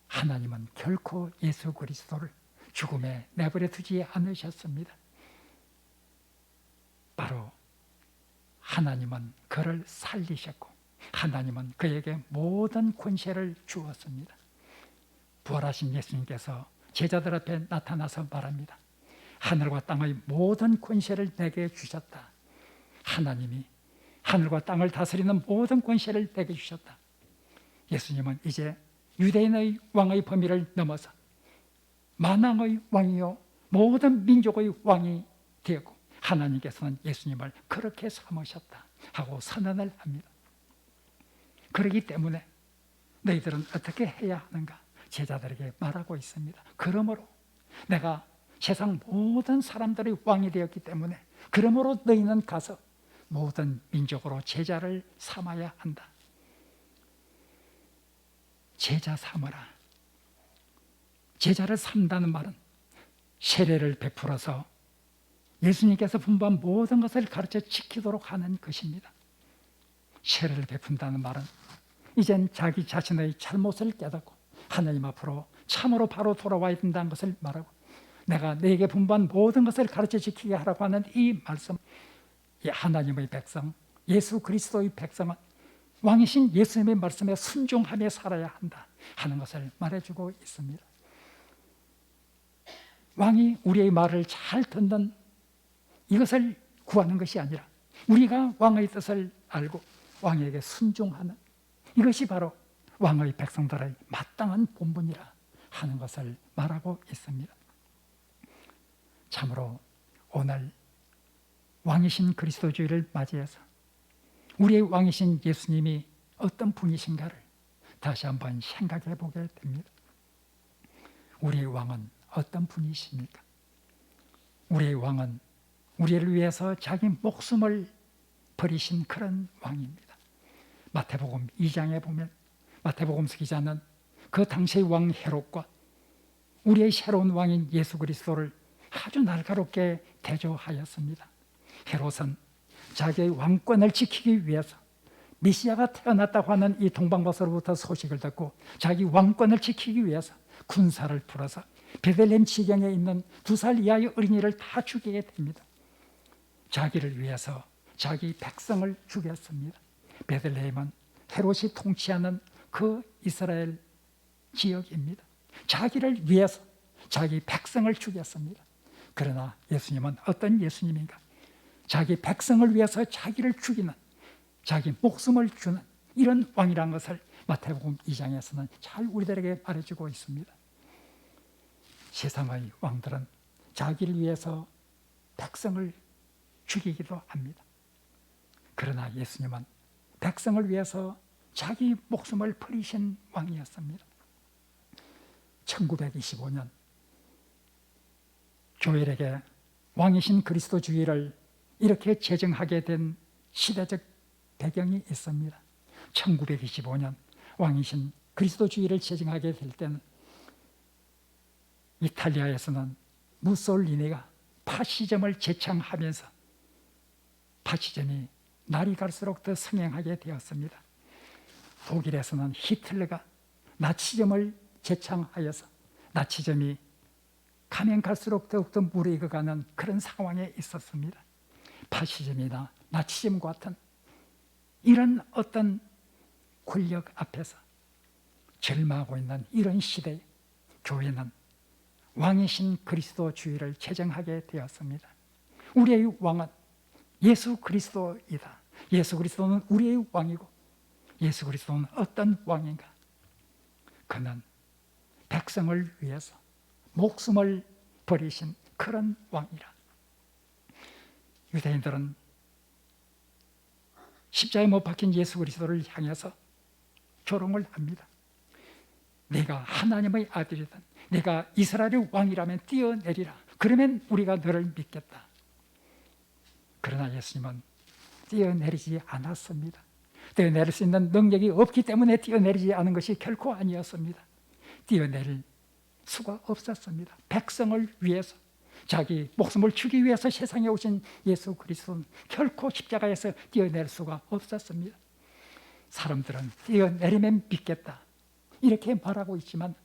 하나님은 결코 예수 그리스도를 죽음에 내버려 두지 않으셨습니다. 바로 하나님은 그를 살리셨고 하나님은 그에게 모든 권세를 주었습니다. 부활하신 예수님께서 제자들 앞에 나타나서 말합니다. 하늘과 땅의 모든 권세를 내게 주셨다. 하나님이 하늘과 땅을 다스리는 모든 권세를 내게 주셨다. 예수님은 이제 유대인의 왕의 범위를 넘어서 만왕의 왕이요 모든 민족의 왕이 되었고 하나님께서는 예수님을 그렇게 삼으셨다 하고 선언을 합니다. 그렇기 때문에 너희들은 어떻게 해야 하는가 제자들에게 말하고 있습니다. 그러므로 내가 세상 모든 사람들의 왕이 되었기 때문에 그러므로 너희는 가서 모든 민족으로 제자를 삼아야 한다. 제자 삼으라. 제자를 삼다는 말은 세례를 베풀어서 예수님께서 분부한 모든 것을 가르쳐 지키도록 하는 것입니다. 세례를 베푼다는 말은 이젠 자기 자신의 잘못을 깨닫고 하나님 앞으로 참으로 바로 돌아와야 된다는 것을 말하고 내가 너에게 분부한 모든 것을 가르쳐 지키게 하라고 하는 이 말씀, 이 하나님의 백성, 예수 그리스도의 백성은 왕이신 예수님의 말씀에 순종하며 살아야 한다 하는 것을 말해주고 있습니다. 왕이 우리의 말을 잘 듣는 이것을 구하는 것이 아니라 우리가 왕의 뜻을 알고 왕에게 순종하는 이것이 바로 왕의 백성들의 마땅한 본분이라 하는 것을 말하고 있습니다. 참으로 오늘 왕이신 그리스도주의를 맞이해서 우리의 왕이신 예수님이 어떤 분이신가를 다시 한번 생각해 보게 됩니다. 우리의 왕은 어떤 분이십니까? 우리의 왕은 우리를 위해서 자기 목숨을 버리신 그런 왕입니다. 마태복음 2장에 보면 마태복음서 기자는 그 당시의 왕 헤롯과 우리의 새로운 왕인 예수 그리스도를 아주 날카롭게 대조하였습니다. 헤롯은 자기의 왕권을 지키기 위해서 메시아가 태어났다고 하는 이 동방바서로부터 소식을 듣고 자기 왕권을 지키기 위해서 군사를 풀어서 베들레헴 지경에 있는 2살 이하의 어린이를 다 죽이게 됩니다. 자기를 위해서 자기 백성을 죽였습니다. 베들레헴은 헤롯이 통치하는 그 이스라엘 지역입니다. 자기를 위해서 자기 백성을 죽였습니다. 그러나 예수님은 어떤 예수님인가? 자기 백성을 위해서 자기를 죽이는, 자기 목숨을 주는 이런 왕이라는 것을 마태복음 2장에서는 잘 우리들에게 말해주고 있습니다. 세상의 왕들은 자기를 위해서 백성을 죽이기도 합니다. 그러나 예수님은 백성을 위해서 자기 목숨을 버리신 왕이었습니다. 1925년 조엘에게 왕이신 그리스도주의를 이렇게 제정하게 된 시대적 배경이 있습니다. 1925년 왕이신 그리스도주의를 제정하게 될 때는 이탈리아에서는 무솔리니가 파시즘을 제창하면서 파시즘이 날이 갈수록 더 성행하게 되었습니다. 독일에서는 히틀러가 나치즘을 제창하여서 나치즘이 가면 갈수록 더욱더 무르익어가는 그런 상황에 있었습니다. 파시즘이나 나치즘 같은 이런 어떤 권력 앞에서 절망하고 있는 이런 시대에 교회는 왕이신 그리스도주의를 제정하게 되었습니다. 우리의 왕은 예수 그리스도이다. 예수 그리스도는 우리의 왕이고 예수 그리스도는 어떤 왕인가? 그는 백성을 위해서 목숨을 버리신 그런 왕이라. 유대인들은 십자가에 못 박힌 예수 그리스도를 향해서 조롱을 합니다. 내가 하나님의 아들이든 내가 이스라엘의 왕이라면 뛰어내리라. 그러면 우리가 너를 믿겠다. 그러나 예수님은 뛰어내리지 않았습니다. 뛰어내릴 수 있는 능력이 없기 때문에 뛰어내리지 않은 것이 결코 아니었습니다. 뛰어내릴 수가 없었습니다. 백성을 위해서 자기 목숨을 주기 위해서 세상에 오신 예수 그리스도는 결코 십자가에서 뛰어낼 수가 없었습니다. 사람들은 뛰어내리면 믿겠다 이렇게 말하고 있지만,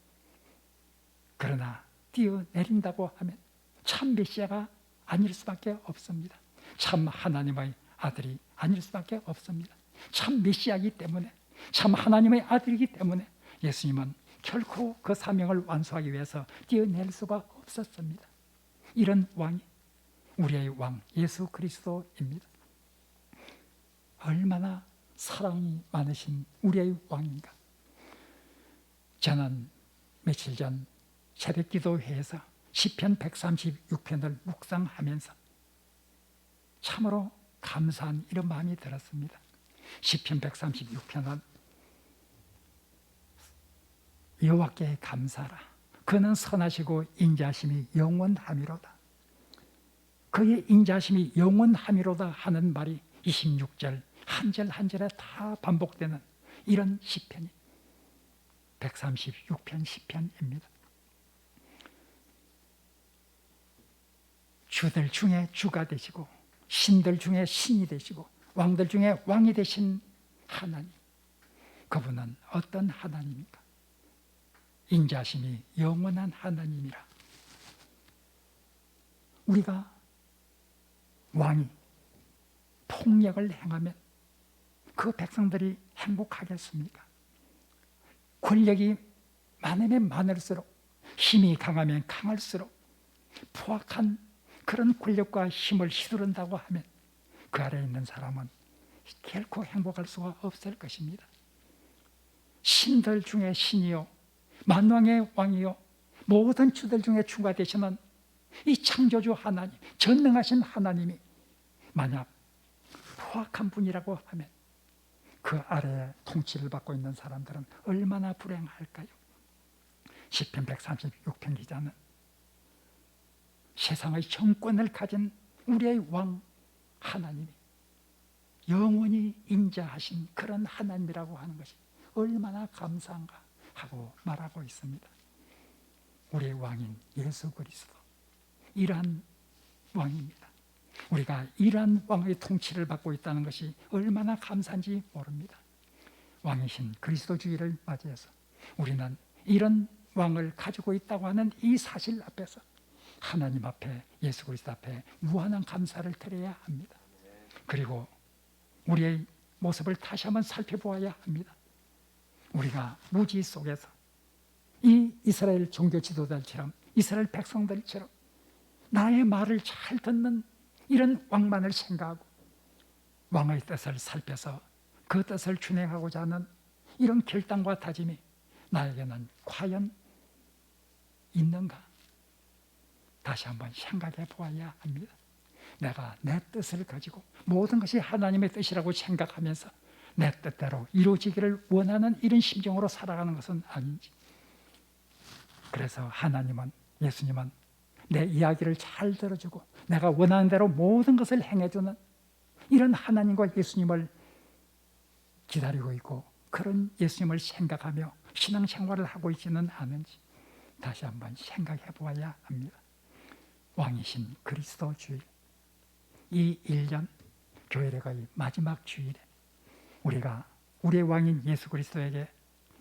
그러나 뛰어내린다고 하면 참 메시아가 아닐 수밖에 없습니다. 참 하나님의 아들이 아닐 수밖에 없습니다. 참 메시아이기 때문에, 참 하나님의 아들이기 때문에 예수님은 결코 그 사명을 완수하기 위해서 뛰어낼 수가 없었습니다. 이런 왕이 우리의 왕 예수 그리스도입니다. 얼마나 사랑이 많으신 우리의 왕인가. 저는 며칠 전 새벽기도회에서 시편 136편을 묵상하면서 참으로 감사한 이런 마음이 들었습니다. 시편 136편은 여호와께 감사하라. 그는 선하시고 인자심이 영원하미로다. 그의 인자심이 영원하미로다 하는 말이 26절 한 절 한 절에 다 반복되는 이런 시편이 136편 시편입니다. 주들 중에 주가 되시고 신들 중에 신이 되시고 왕들 중에 왕이 되신 하나님, 그분은 어떤 하나님입니까? 인자심이 영원한 하나님이라. 우리가 왕이 폭력을 행하면 그 백성들이 행복하겠습니까? 권력이 많으면 많을수록, 힘이 강하면 강할수록 포악한 그런 권력과 힘을 휘두른다고 하면 그 아래에 있는 사람은 결코 행복할 수가 없을 것입니다. 신들 중에 신이요 만왕의 왕이요 모든 주들 중에 주가 되시는 이 창조주 하나님, 전능하신 하나님이 만약 포악한 분이라고 하면 그 아래에 통치를 받고 있는 사람들은 얼마나 불행할까요? 시편 136편 기자는 세상의 정권을 가진 우리의 왕 하나님이 영원히 인자하신 그런 하나님이라고 하는 것이 얼마나 감사한가 하고 말하고 있습니다. 우리의 왕인 예수 그리스도, 이러한 왕입니다. 우리가 이러한 왕의 통치를 받고 있다는 것이 얼마나 감사한지 모릅니다. 왕이신 그리스도 주의를 맞이해서 우리는 이런 왕을 가지고 있다고 하는 이 사실 앞에서 하나님 앞에, 예수 그리스도 앞에 무한한 감사를 드려야 합니다. 그리고 우리의 모습을 다시 한번 살펴보아야 합니다. 우리가 무지 속에서 이 이스라엘 종교 지도자들처럼, 이스라엘 백성들처럼 나의 말을 잘 듣는 이런 왕만을 생각하고 왕의 뜻을 살펴서 그 뜻을 준행하고자 하는 이런 결단과 다짐이 나에게는 과연 있는가? 다시 한번 생각해 보아야 합니다. 내가 내 뜻을 가지고 모든 것이 하나님의 뜻이라고 생각하면서 내 뜻대로 이루어지기를 원하는 이런 심정으로 살아가는 것은 아닌지. 그래서 하나님은, 예수님은 내 이야기를 잘 들어주고 내가 원하는 대로 모든 것을 행해주는 이런 하나님과 예수님을 기다리고 있고, 그런 예수님을 생각하며 신앙생활을 하고 있지는 않은지 다시 한번 생각해 보아야 합니다. 왕이신 그리스도 주일, 이 1년 교회의 마지막 주일에 우리가 우리의 왕인 예수 그리스도에게,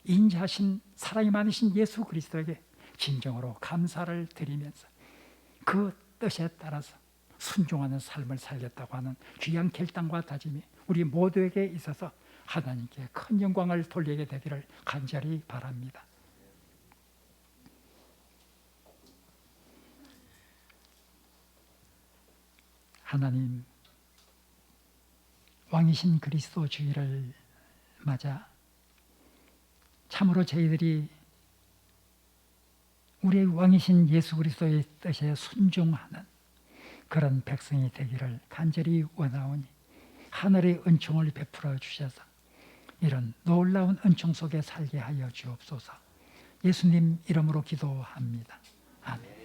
인자하신 사랑이 많으신 예수 그리스도에게 진정으로 감사를 드리면서 그 뜻에 따라서 순종하는 삶을 살겠다고 하는 귀한 결단과 다짐이 우리 모두에게 있어서 하나님께 큰 영광을 돌리게 되기를 간절히 바랍니다. 하나님, 왕이신 그리스도 주일을 맞아 참으로 저희들이 우리의 왕이신 예수 그리스도의 뜻에 순종하는 그런 백성이 되기를 간절히 원하오니 하늘의 은총을 베풀어 주셔서 이런 놀라운 은총 속에 살게 하여 주옵소서. 예수님 이름으로 기도합니다. 아멘.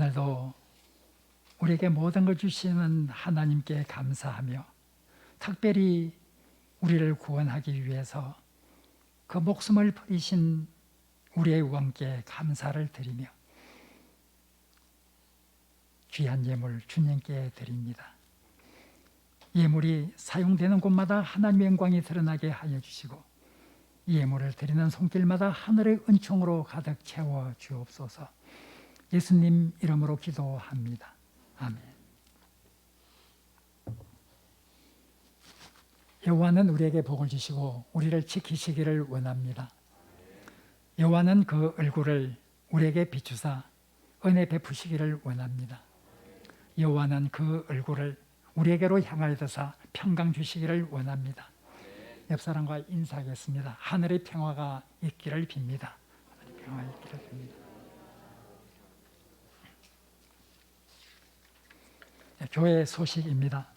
오늘도 우리에게 모든 걸 주시는 하나님께 감사하며 특별히 우리를 구원하기 위해서 그 목숨을 버리신 우리의 왕께 감사를 드리며 귀한 예물 주님께 드립니다. 예물이 사용되는 곳마다 하나님의 영광이 드러나게 하여 주시고 이 예물을 드리는 손길마다 하늘의 은총으로 가득 채워 주옵소서. 예수님 이름으로 기도합니다. 아멘. 여호와는 우리에게 복을 주시고 우리를 지키시기를 원합니다. 여호와는 그 얼굴을 우리에게 비추사 은혜 베푸시기를 원합니다. 여호와는 그 얼굴을 우리에게로 향하여서 평강 주시기를 원합니다. 옆 사람과 인사하겠습니다. 하늘의 평화가 있기를 빕니다. 하늘의 평화가 있기를 빕니다. 교회 소식입니다.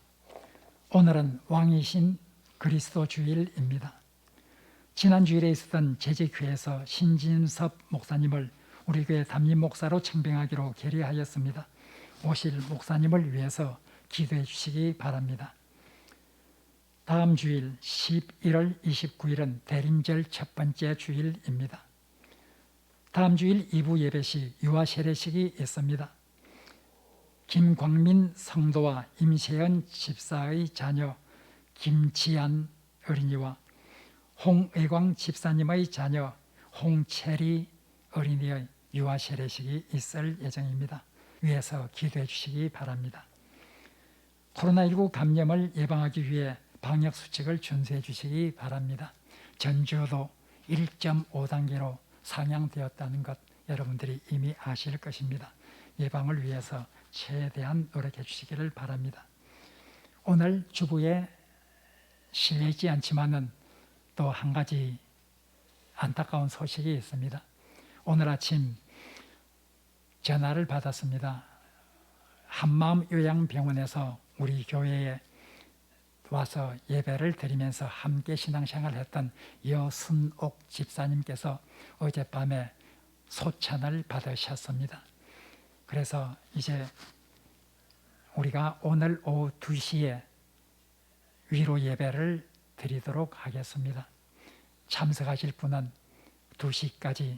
오늘은 왕이신 그리스도 주일입니다. 지난 주일에 있었던 제지교회에서 신진섭 목사님을 우리 교회 담임 목사로 청빙하기로 결의하였습니다. 오실 목사님을 위해서 기도해 주시기 바랍니다. 다음 주일 11월 29일은 대림절 첫 번째 주일입니다. 다음 주일 2부 예배 시 유아 세례식이 있습니다. 김광민 성도와 임세연 집사의 자녀 김지한 어린이와 홍의광 집사님의 자녀 홍채리 어린이의 유아 세례식이 있을 예정입니다. 위에서 기도해 주시기 바랍니다. 코로나19 감염을 예방하기 위해 방역수칙을 준수해 주시기 바랍니다. 전주도 1.5단계로 상향되었다는 것 여러분들이 이미 아실 것입니다. 예방을 위해서 최대한 노력해 주시기를 바랍니다. 오늘 주부에 실례지 않지만은 또 한 가지 안타까운 소식이 있습니다. 오늘 아침 전화를 받았습니다. 한마음 요양병원에서 우리 교회에 와서 예배를 드리면서 함께 신앙생활을 했던 여순옥 집사님께서 어젯밤에 소찬을 받으셨습니다. 그래서 이제 우리가 오늘 오후 2시에 위로 예배를 드리도록 하겠습니다. 참석하실 분은 2시까지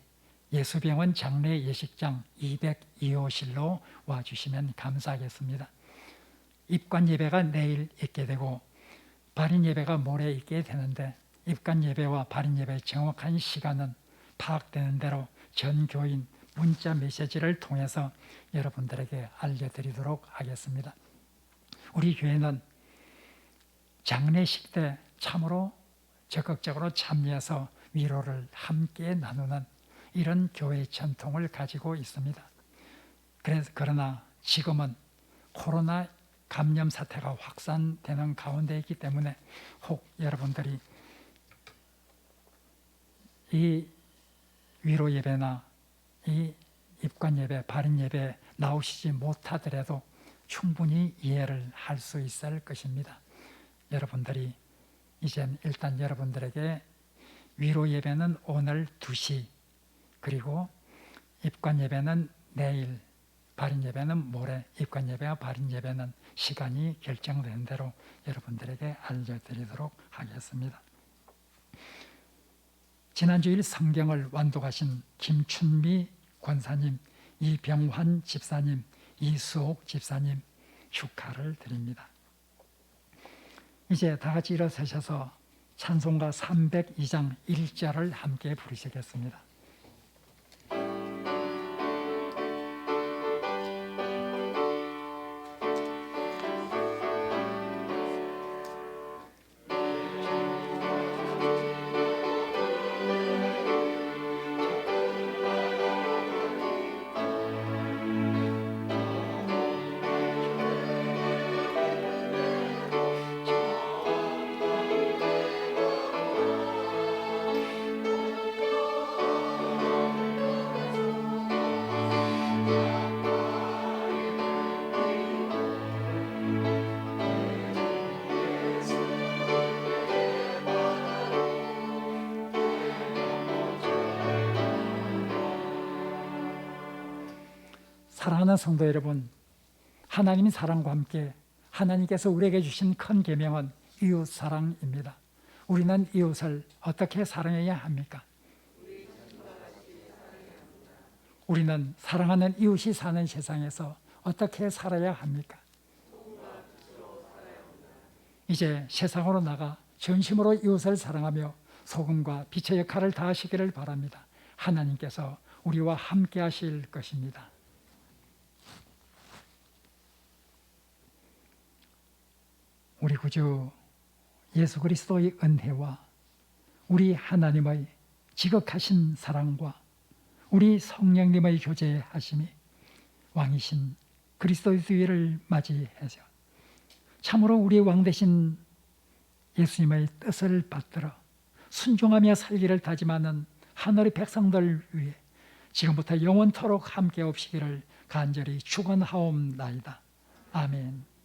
예수병원 장례 예식장 202호실로 와주시면 감사하겠습니다. 입관 예배가 내일 있게 되고 발인 예배가 모레 있게 되는데 입관 예배와 발인 예배의 정확한 시간은 파악되는 대로 전 교인 문자 메시지를 통해서 여러분들에게 알려드리도록 하겠습니다. 우리 교회는 장례식 때 참으로 적극적으로 참여해서 위로를 함께 나누는 이런 교회의 전통을 가지고 있습니다. 그러나 지금은 코로나 감염 사태가 확산되는 가운데 있기 때문에 혹 여러분들이 이 위로 예배나 이 입관 예배, 발인 예배 나오시지 못하더라도 충분히 이해를 할 수 있을 것입니다. 여러분들이 이젠 일단 여러분들에게 위로 예배는 오늘 2시 그리고 입관 예배는 내일, 발인 예배는 모레, 입관 예배와 발인 예배는 시간이 결정된 대로 여러분들에게 알려드리도록 하겠습니다. 지난주일 성경을 완독하신 김춘미 권사님, 이병환 집사님, 이수옥 집사님 축하를 드립니다. 이제 다 같이 일어서셔서 찬송가 302장 1절을 함께 부르시겠습니다. 사랑하는 성도 여러분, 하나님의 사랑과 함께 하나님께서 우리에게 주신 큰 계명은 이웃 사랑입니다. 우리는 이웃을 어떻게 사랑해야 합니까? 우리는 사랑하는 이웃이 사는 세상에서 어떻게 살아야 합니까? 이제 세상으로 나가 전심으로 이웃을 사랑하며 소금과 빛의 역할을 다하시기를 바랍니다. 하나님께서 우리와 함께 하실 것입니다. 우리 구주 예수 그리스도의 은혜와 우리 하나님의 지극하신 사랑과 우리 성령님의 교제하심이 왕이신 그리스도의 뒤를 맞이해서 참으로 우리 왕 되신 예수님의 뜻을 받들어 순종하며 살기를 다짐하는 하늘의 백성들 위해 지금부터 영원토록 함께 없시기를 간절히 축원하옵나이다. 아멘.